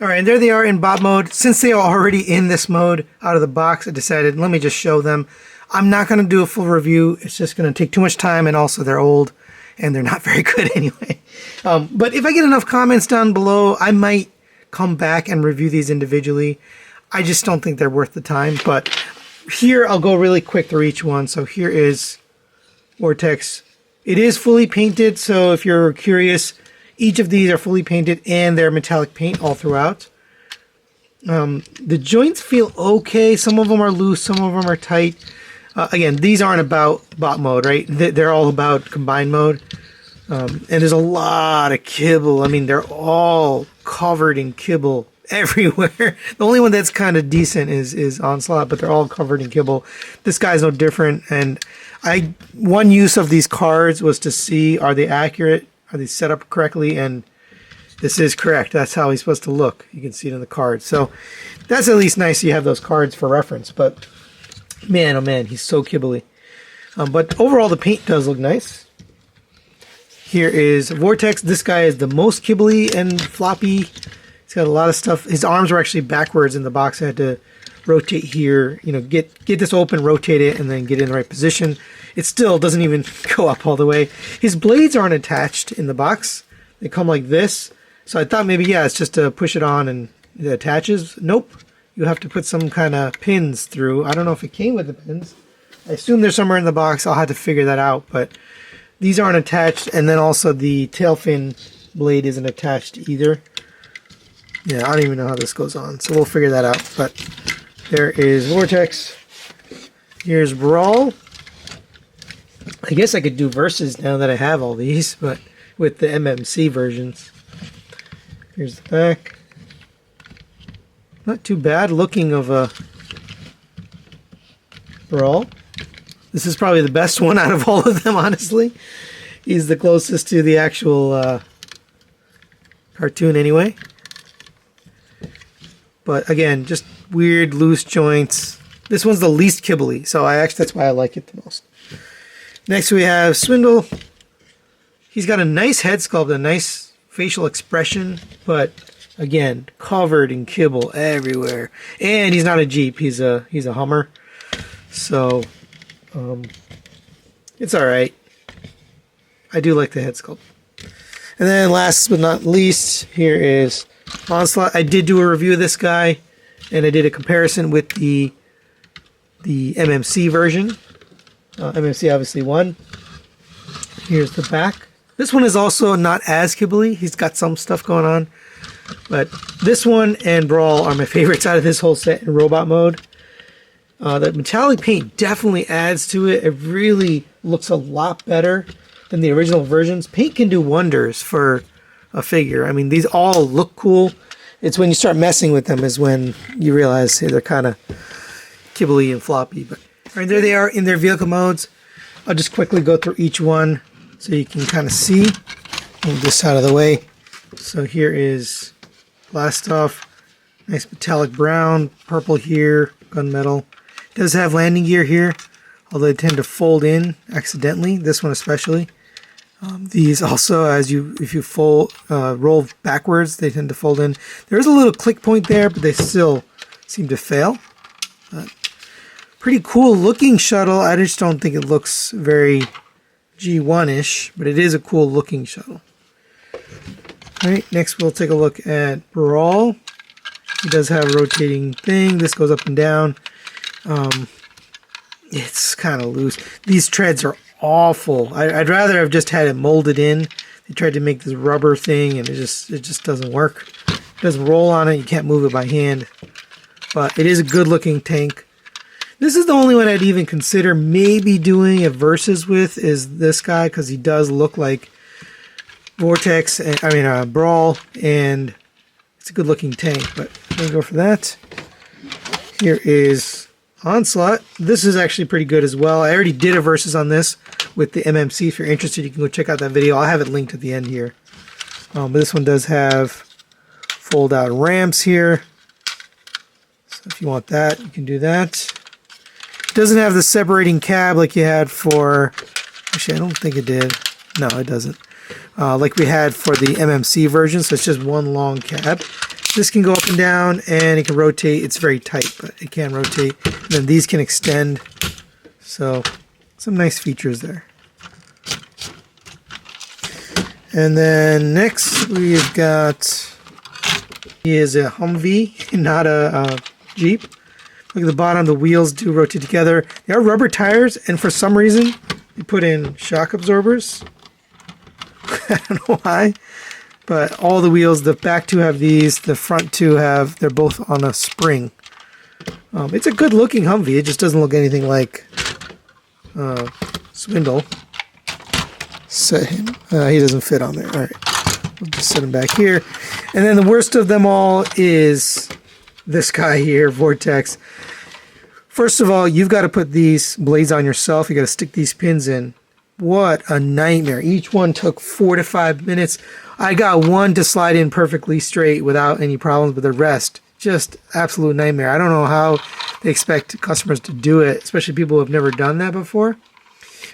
All right, and there they are in bot mode. Since they are already in this mode out of the box, I decided, let me just show them. I'm not going to do a full review. It's just going to take too much time, and also they're old, and they're not very good anyway. But if I get enough comments down below, I might come back and review these individually. I just don't think they're worth the time. But here, I'll go really quick through each one. So here is Vortex. It is fully painted, so if you're curious, each of these are fully painted and they're metallic paint all throughout. The joints feel okay. Some of them are loose, some of them are tight. Again, these aren't about bot mode, right? They're all about combined mode. And there's a lot of kibble. I mean, they're all covered in kibble everywhere. The only one that's kind of decent is Onslaught, but they're all covered in kibble. This guy's no different. And one use of these cards was to see, are they accurate? Are they set up correctly? And this is correct. That's how he's supposed to look. You can see it in the cards. So that's at least nice you have those cards for reference. But man, oh man, he's so kibbly. But overall, the paint does look nice. Here is Vortex. This guy is the most kibbly and floppy. He's got a lot of stuff. His arms were actually backwards in the box. I had to rotate here, you know, get this open, rotate it, and then get in the right position. It still doesn't even go up all the way. His blades aren't attached in the box. They come like this. So I thought maybe, yeah, it's just to push it on and it attaches. Nope. You have to put some kind of pins through. I don't know if it came with the pins. I assume they're somewhere in the box. I'll have to figure that out. But these aren't attached. And then also the tail fin blade isn't attached either. Yeah, I don't even know how this goes on. So we'll figure that out. But there is Vortex. Here's Brawl. I guess I could do verses now that I have all these, but with the MMC versions. Here's the back. Not too bad looking of a Brawl. This is probably the best one out of all of them, honestly. He's the closest to the actual cartoon anyway. But again, just weird loose joints. This one's the least kibbly, so that's why I like it the most. Next we have Swindle. He's got a nice head sculpt, a nice facial expression, but again, covered in kibble everywhere. And he's not a Jeep, he's a Hummer. So it's alright. I do like the head sculpt. And then last but not least, here is Onslaught. I did do a review of this guy, and I did a comparison with the MMC version. MMC obviously won. Here's the back. This one is also not as kibbly. He's got some stuff going on. But this one and Brawl are my favorites out of this whole set in robot mode. The metallic paint definitely adds to it. It really looks a lot better than the original versions. Paint can do wonders for a figure. I mean, these all look cool. It's when you start messing with them is when you realize, hey, they're kind of kibbly and floppy. But all right, there they are in their vehicle modes. I'll just quickly go through each one so you can kind of see. Move this out of the way. So here is Blast Off. Nice metallic brown, purple here, gunmetal. It does have landing gear here, although they tend to fold in accidentally. This one especially. These also, if you roll backwards, they tend to fold in. There is a little click point there, but they still seem to fail. Pretty cool looking shuttle. I just don't think it looks very G1-ish, but it is a cool looking shuttle. Alright, next we'll take a look at Brawl. He does have a rotating thing. This goes up and down. It's kind of loose. These treads are awful. I'd rather have just had it molded in. They tried to make this rubber thing, and it just doesn't work. It doesn't roll on it. You can't move it by hand. But it is a good looking tank. This is the only one I'd even consider maybe doing a versus with, is this guy, because he does look like Vortex, Brawl, and it's a good looking tank, but I'm going to go for that. Here is Onslaught. This is actually pretty good as well. I already did a versus on this with the MMC. If you're interested, you can go check out that video. I'll have it linked at the end here. But this one does have fold out ramps here. So if you want that, you can do that. Doesn't have the separating cab like you had for, actually I don't think it did. No, it doesn't. Like we had for the MMC version, so it's just one long cab. this can go up and down, and it can rotate. It's very tight, but it can rotate. And then these can extend. So some nice features there. And then next we've got, is a Humvee, not a Jeep. Look at the bottom, the wheels do rotate together. They are rubber tires, and for some reason, you put in shock absorbers. I don't know why, but all the wheels, the back two have these, the front two have, they're both on a spring. It's a good looking Humvee, it just doesn't look anything like Swindle. Set him, he doesn't fit on there. All right, we'll just set him back here. And then the worst of them all is this guy here, Vortex. First of all, you've got to put these blades on yourself. You got to stick these pins in. What a nightmare. Each one took 4 to 5 minutes. I got one to slide in perfectly straight without any problems, but the rest, just absolute nightmare. I don't know how they expect customers to do it, especially people who have never done that before.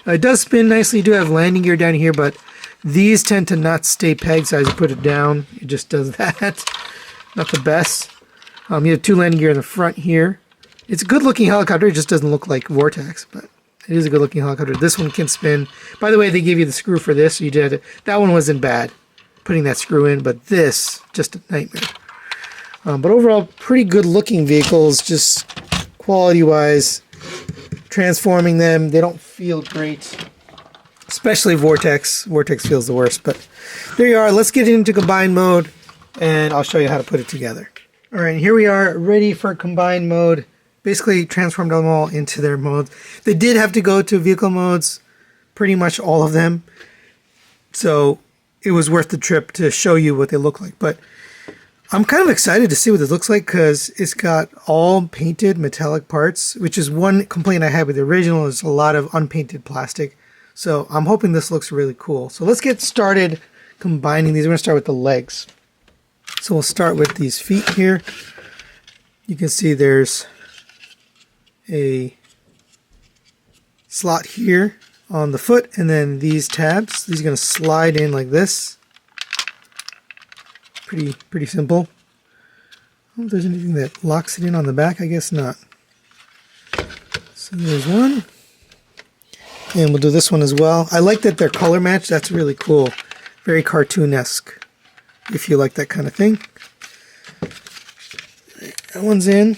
It does spin nicely. You do have landing gear down here, but these tend to not stay pegged, so as you put it down, it just does that. Not the best. You have 2 landing gear in the front here. It's a good looking helicopter, it just doesn't look like Vortex, but it is a good looking helicopter. This one can spin. By the way, they gave you the screw for this, so you did it. That one wasn't bad, putting that screw in, but this, just a nightmare. But overall, pretty good looking vehicles, just quality wise. Transforming them, they don't feel great. Especially Vortex. Vortex feels the worst, but there you are. Let's get into combined mode, and I'll show you how to put it together. All right, here we are, ready for combined mode. Basically transformed them all into their modes. They did have to go to vehicle modes, pretty much all of them. So it was worth the trip to show you what they look like. But I'm kind of excited to see what this looks like because it's got all painted metallic parts, which is one complaint I had with the original, is a lot of unpainted plastic. So I'm hoping this looks really cool. So let's get started combining these. We're going to start with the legs. So we'll start with these feet here. You can see there's a slot here on the foot, and then these tabs. These are going to slide in like this. Pretty simple. I don't know if there's anything that locks it in on the back. I guess not. So there's one. And we'll do this one as well. I like that they're color matched. That's really cool. Very cartoon-esque, if you like that kind of thing. That one's in.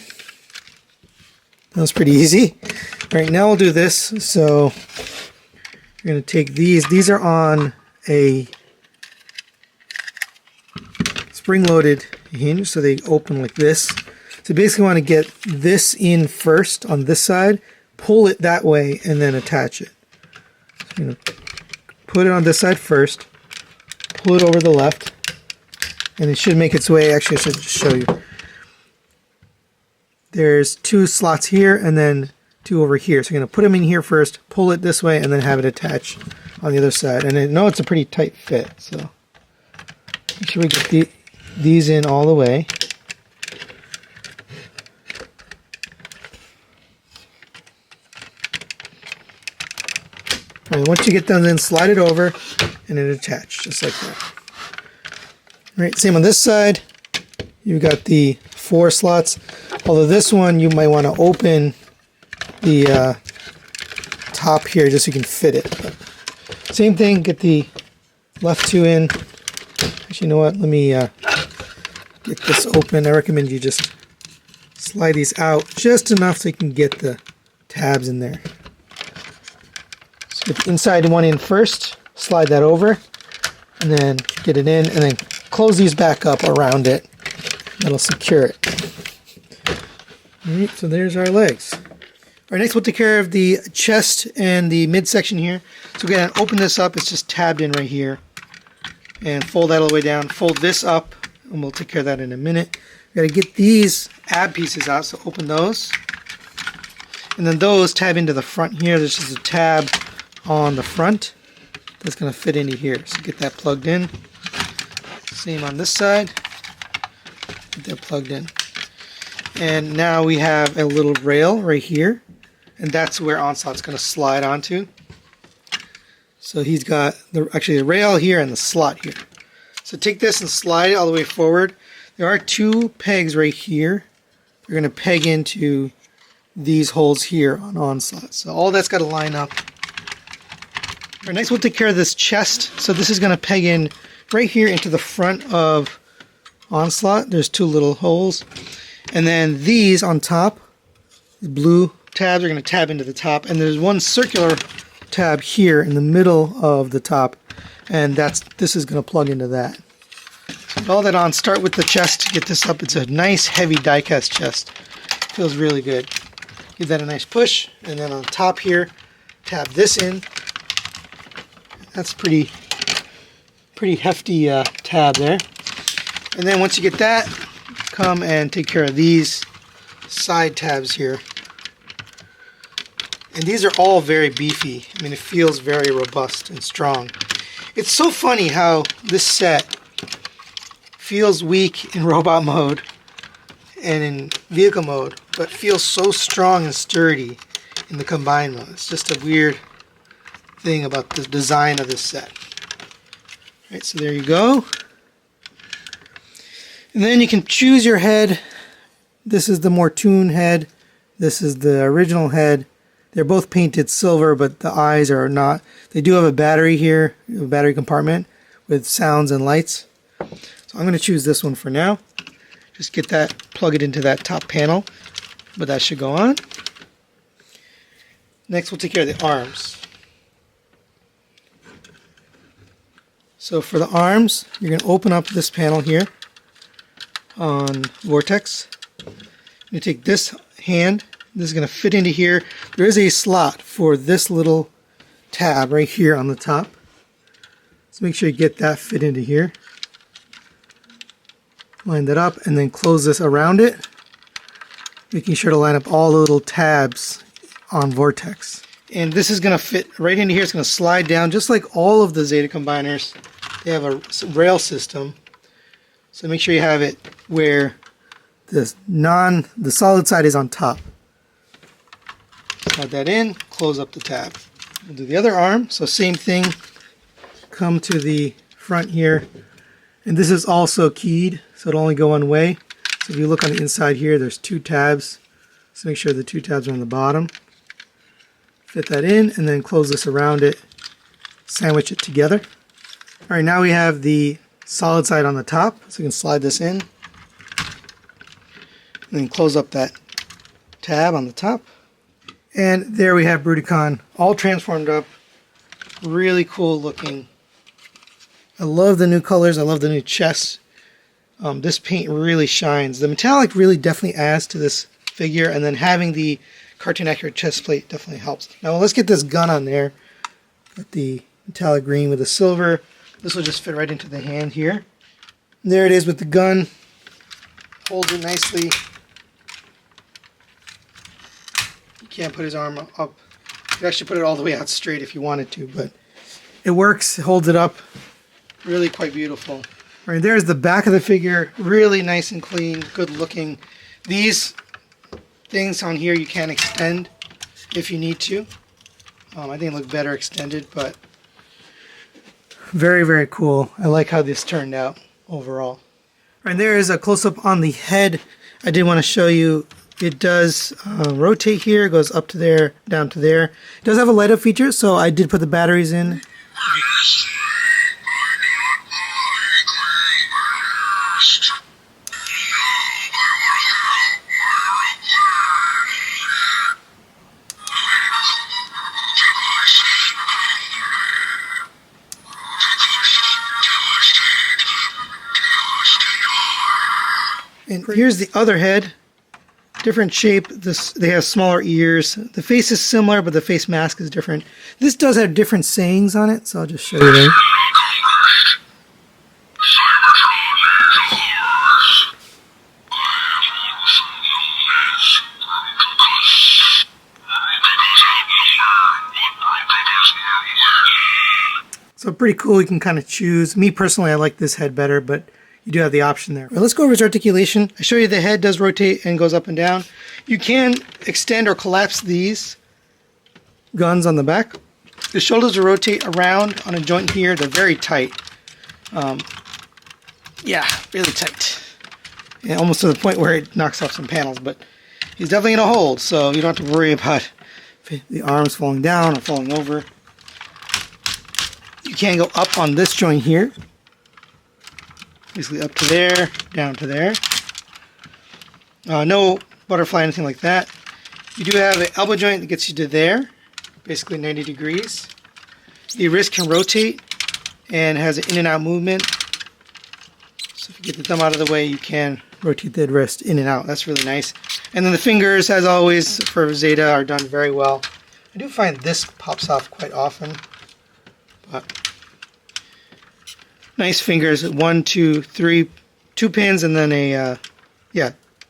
That was pretty easy. All right, now we'll do this. So we're going to take these. These are on a spring-loaded hinge, so they open like this. So basically want to get this in first on this side, pull it that way, and then attach it. So I'm going to put it on this side first, pull it over the left, and it should make its way. Actually, I should just show you. There's 2 slots here and then 2 over here. So you're going to put them in here first, pull it this way, and then have it attach on the other side. And I know it's a pretty tight fit, so make sure we get these in all the way. All right, once you get done, then slide it over and it attach just like that. All right, same on this side. You've got the 4 slots. Although this one you might want to open the top here just so you can fit it. But same thing, get the left 2 in. Actually, you know what? Let me get this open. I recommend you just slide these out just enough so you can get the tabs in there. So get the inside one in first, slide that over, and then get it in, and then close these back up around it. That'll secure it. Alright, so there's our legs. Alright, next we'll take care of the chest and the midsection here. So we're going to open this up. It's just tabbed in right here. And fold that all the way down. Fold this up, and we'll take care of that in a minute. We've got to get these ab pieces out, so open those. And then those tab into the front here. There's just a tab on the front that's going to fit into here. So get that plugged in. Same on this side. Get that plugged in. And now we have a little rail right here, and that's where Onslaught's going to slide onto. So he's got actually the rail here and the slot here. So take this and slide it all the way forward. There are 2 pegs right here. You're going to peg into these holes here on onslaught. So all that's got to line up. All right, next we'll take care of this chest. So this is going to peg in right here into the front of onslaught. There's 2 little holes. And then these on top, the blue tabs are going to tab into the top. And there's 1 circular tab here in the middle of the top. And this is going to plug into that. Put all that on. Start with the chest to get this up. It's a nice heavy die-cast chest. Feels really good. Give that a nice push, and then on top here, tab this in. That's pretty hefty tab there. And then once you get that, come and take care of these side tabs here. And these are all very beefy. I mean, it feels very robust and strong. It's so funny how this set feels weak in robot mode and in vehicle mode, but feels so strong and sturdy in the combined mode. It's just a weird thing about the design of this set. Right, so there you go. And then you can choose your head. This is the more tuned head. This is the original head. They're both painted silver, but the eyes are not. They do have a battery here, a battery compartment with sounds and lights. So I'm going to choose this one for now. Just get that, plug it into that top panel, but that should go on. Next we'll take care of the arms. So for the arms, you're going to open up this panel here on Vortex. You take this hand, this is going to fit into here. There is a slot for this little tab right here on the top. So make sure you get that fit into here. Line that up and then close this around it, making sure to line up all the little tabs on Vortex. And this is going to fit right into here. It's going to slide down just like all of the Zeta combiners. They have a rail system, so make sure you have it where the solid side is on top. Slide that in, close up the tab. We'll do the other arm. So same thing. Come to the front here, and this is also keyed, so it'll only go one way. So if you look on the inside here, there's 2 tabs. So make sure the 2 tabs are on the bottom. Fit that in, and then close this around it. Sandwich it together. All right, now we have the solid side on the top, so you can slide this in. And then close up that tab on the top. And there we have Bruticon, all transformed up. Really cool looking. I love the new colors. I love the new chest. This paint really shines. The metallic really definitely adds to this figure, and then having the cartoon accurate chest plate definitely helps. Now let's get this gun on there. Got the metallic green with the silver. This will just fit right into the hand here. And there it is with the gun. Holds it nicely. You can't put his arm up. You could actually put it all the way out straight if you wanted to, but it works. It holds it up. Really quite beautiful. All right, there's the back of the figure. Really nice and clean, good looking. These things on here you can extend if you need to. I think it looks better extended, but very, very cool. I like how this turned out overall. All right, there is a close-up on the head. I did want to show you. It does rotate here, goes up to there, down to there. It does have a light-up feature, so I did put the batteries in. And here's the other head. Different shape. They have smaller ears. The face is similar, but the face mask is different. This does have different sayings on it, so I'll just show you there. So pretty cool. You can kind of choose. Me personally, I like this head better, but you do have the option there. Well, let's go over his articulation. I show you the head does rotate and goes up and down. You can extend or collapse these guns on the back. The shoulders will rotate around on a joint here. They're very tight. Yeah, really tight. and almost to the point where it knocks off some panels, but he's definitely going to hold, so you don't have to worry about the arms falling down or falling over. You can go up on this joint here, basically up to there, down to there. No butterfly, anything like that. You do have an elbow joint that gets you to there, basically 90 degrees. The wrist can rotate and has an in and out movement. So if you get the thumb out of the way, you can rotate the wrist in and out. That's really nice. And then the fingers, as always, for Zeta are done very well. I do find this pops off quite often. But nice fingers, 1, 2, 3, 2 pins, and then a,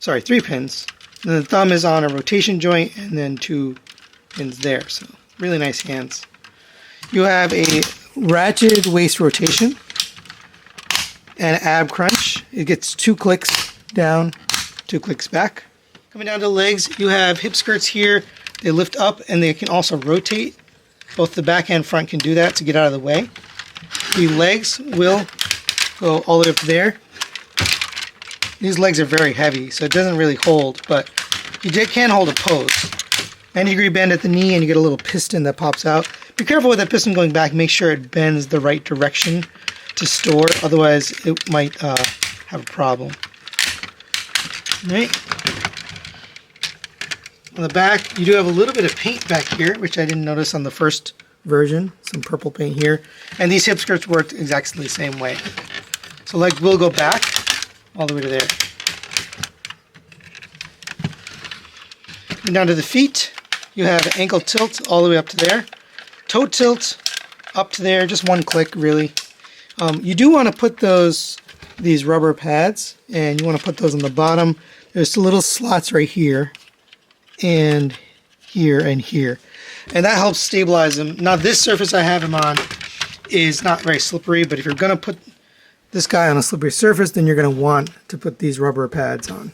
3 pins. And then the thumb is on a rotation joint, and then 2 pins there. So really nice hands. You have a ratcheted waist rotation and ab crunch. It gets 2 clicks down, 2 clicks back. Coming down to the legs, you have hip skirts here. They lift up and they can also rotate. Both the back and front can do that to get out of the way. The legs will go all the way up to there. These legs are very heavy, so it doesn't really hold, but you can hold a pose. 90-degree bend at the knee, and you get a little piston that pops out. Be careful with that piston going back. Make sure it bends the right direction to store, otherwise it might have a problem. Right. On the back, you do have a little bit of paint back here, which I didn't notice on the first version. Some purple paint here. And these hip skirts worked exactly the same way. So leg will go back all the way to there. And down to the feet, you have ankle tilt all the way up to there. Toe tilt up to there, just 1 click really. You do want to put these rubber pads, and you want to put those on the bottom. There's little slots right here, and here, and here. And that helps stabilize them. Now this surface I have them on is not very slippery, but if you're going to put this guy on a slippery surface, then you're going to want to put these rubber pads on.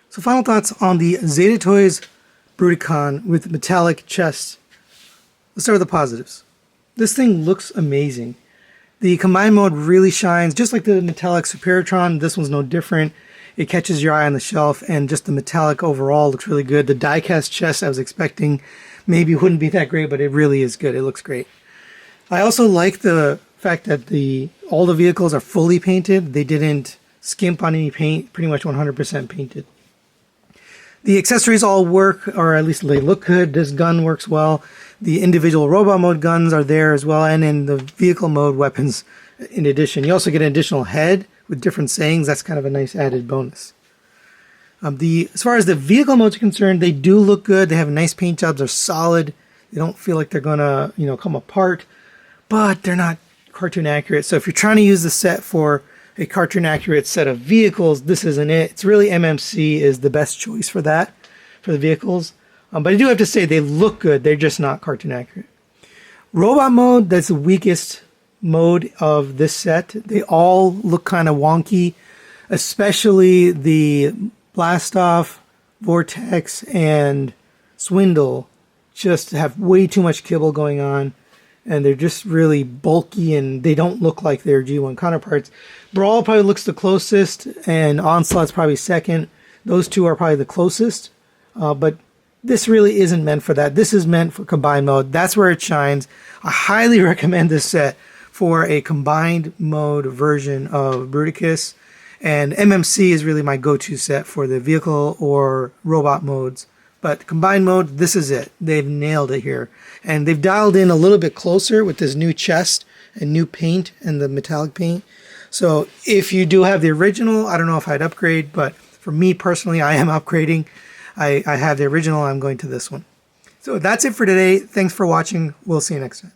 So final thoughts on the Zeta Toys Bruticon with metallic chest. Let's start with the positives. This thing looks amazing. The combined mode really shines, just like the metallic Superatron. This one's no different. It catches your eye on the shelf, and just the metallic overall looks really good. The diecast chest I was expecting maybe wouldn't be that great, but it really is good. It looks great. I also like the fact that all the vehicles are fully painted. They didn't skimp on any paint, pretty much 100% painted. The accessories all work, or at least they look good. This gun works well. The individual robot mode guns are there as well, and in the vehicle mode weapons in addition. You also get an additional head with different sayings. That's kind of a nice added bonus. As far as the vehicle modes are concerned, they do look good. They have nice paint jobs. They're solid. They don't feel like they're gonna, come apart, but they're not cartoon accurate. So if you're trying to use the set for a cartoon accurate set of vehicles, this isn't it. It's really MMC is the best choice for that, for the vehicles. But I do have to say they look good. They're just not cartoon accurate. Robot mode, that's the weakest mode of this set. They all look kind of wonky, especially the Blastoff, Vortex, and Swindle just have way too much kibble going on, and they're just really bulky, and they don't look like their G1 counterparts. Brawl probably looks the closest, and Onslaught's probably second. Those two are probably the closest, but this really isn't meant for that. This is meant for combined mode. That's where it shines. I highly recommend this set for a combined mode version of Bruticus, and MMC is really my go-to set for the vehicle or robot modes. But combined mode, this is it. They've nailed it here. And they've dialed in a little bit closer with this new chest and new paint and the metallic paint. So if you do have the original, I don't know if I'd upgrade, but for me personally, I am upgrading. I have the original, I'm going to this one. So that's it for today. Thanks for watching. We'll see you next time.